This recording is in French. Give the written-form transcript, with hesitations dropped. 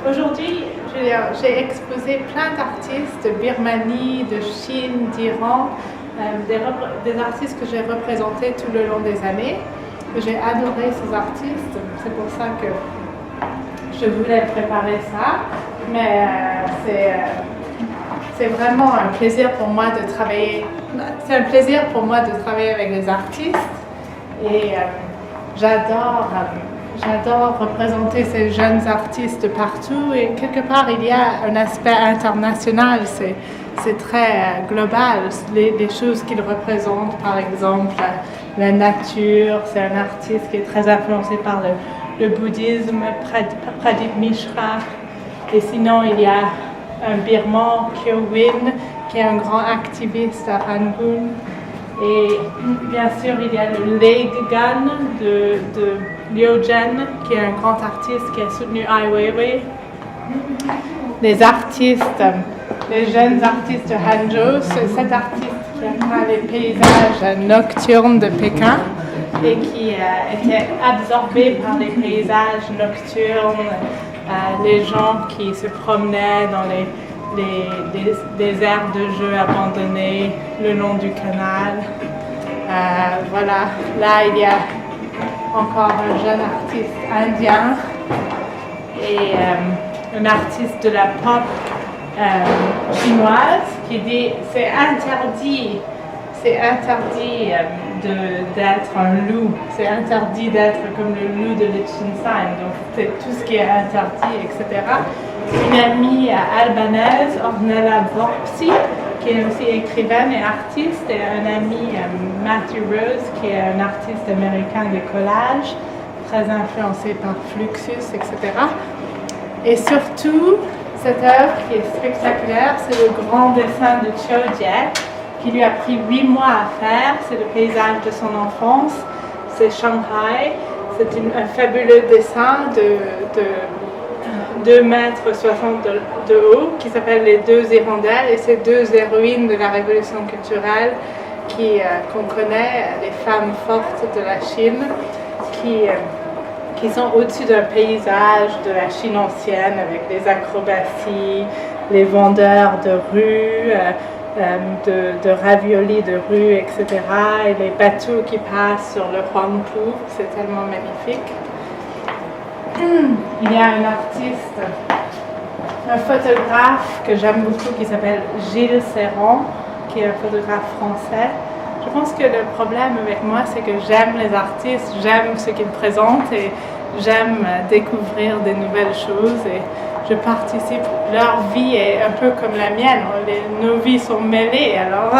aujourd'hui, j'ai exposé plein d'artistes de Birmanie, de Chine, d'Iran, des artistes que j'ai représentés tout le long des années. J'ai adoré ces artistes, c'est pour ça que je voulais préparer ça, mais c'est vraiment un plaisir pour moi de travailler. C'est un plaisir pour moi de travailler avec les artistes et j'adore représenter ces jeunes artistes partout et quelque part il y a un aspect international, c'est très global, les choses qu'ils représentent, par exemple la nature, c'est un artiste qui est très influencé par le bouddhisme, Pradip Mishra, et sinon il y a un Birman, Kyo Win, qui est un grand activiste à Rangoon. Et bien sûr, il y a le Leg Gun de Liu Jen, qui est un grand artiste qui a soutenu Ai Weiwei. Les artistes, les jeunes artistes de Hangzhou, c'est cet artiste qui a peint les paysages nocturnes de Pékin et qui était absorbé par les paysages nocturnes, les gens qui se promenaient dans des aires de jeu abandonnées le long du canal. Voilà, là il y a encore un jeune artiste indien et un artiste de la pop chinoise qui dit c'est interdit d'être un loup, c'est interdit d'être comme le loup de Liechtenstein, donc c'est tout ce qui est interdit, etc. Une amie albanaise, Ornella Vorpsi, qui est aussi écrivaine et artiste, et un ami, Matthew Rose, qui est un artiste américain de collage, très influencé par Fluxus, etc. Et surtout, cette œuvre qui est spectaculaire, c'est le grand dessin de Chiu Jie, qui lui a pris 8 mois à faire. C'est le paysage de son enfance, c'est Shanghai. C'est un fabuleux dessin de 2,60 mètres de haut qui s'appelle Les Deux Hirondelles, et c'est deux héroïnes de la révolution culturelle qu'on connaît, les femmes fortes de la Chine qui sont au-dessus d'un paysage de la Chine ancienne avec les acrobaties, les vendeurs de rue, de raviolis de rue, etc. et les bateaux qui passent sur le Huangpu, c'est tellement magnifique. Il y a un artiste, un photographe que j'aime beaucoup qui s'appelle Gilles Serran, qui est un photographe français. Je pense que le problème avec moi, c'est que j'aime les artistes, j'aime ce qu'ils présentent et j'aime découvrir des nouvelles choses et je participe. Leur vie est un peu comme la mienne, nos vies sont mêlées, alors